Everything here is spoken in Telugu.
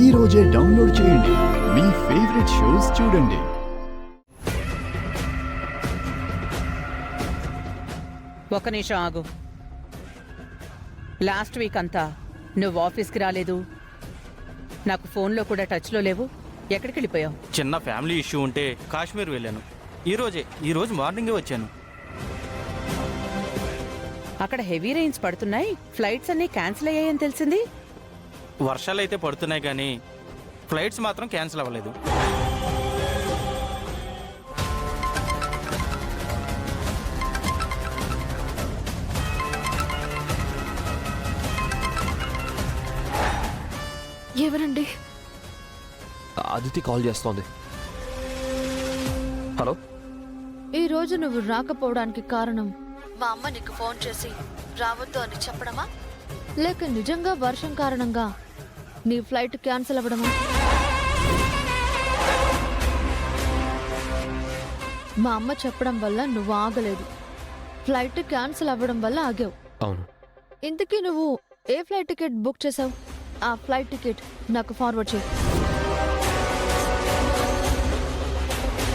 ఈ రోజే డౌన్లోడ్ చేయండి. మీ ఫేవరెట్ షోస్ చూడండి. ఒక నిమిషం ఆగు. లాస్ట్ వీక్ అంతా నువ్వు ఆఫీస్కి రాలేదు, నాకు ఫోన్లో కూడా టచ్లో లేవు. ఎక్కడికి వెళ్ళిపోయావు? చిన్న ఫ్యామిలీ ఇష్యూ ఉంటే కాశ్మీర్ వెళ్ళాను. ఈరోజు మార్నింగే వచ్చాను. అక్కడ హెవీ రెయిన్స్ పడుతున్నాయి, ఫ్లైట్స్ అన్నీ క్యాన్సిల్ అయ్యాయని తెలిసింది. వర్షాలు అయితే పడుతున్నాయి కానీ ఫ్లైట్స్ మాత్రం క్యాన్సిల్ అవ్వలేదు. ఎవరండి? అదితి కాల్ చేస్తోంది. హలో. ఈ రోజు నువ్వు రాకపోవడానికి కారణం మా అమ్మ నీకు ఫోన్ చేసి రావద్దు అని చెప్పడమా, లేక నిజంగా వర్షం కారణంగా నీ ఫ్లైట్ క్యాన్సిల్ అవ్వడమా? మా అమ్మ చెప్పడం వల్ల నువ్వు ఆగలేదు, ఫ్లైట్ క్యాన్సిల్ అవ్వడం వల్ల ఆగావు. అవును. ఇంతకీ నువ్వు ఏ ఫ్లైట్ టికెట్ బుక్ చేసావు? ఆ ఫ్లైట్ టికెట్ నాకు ఫార్వర్డ్ చేయి.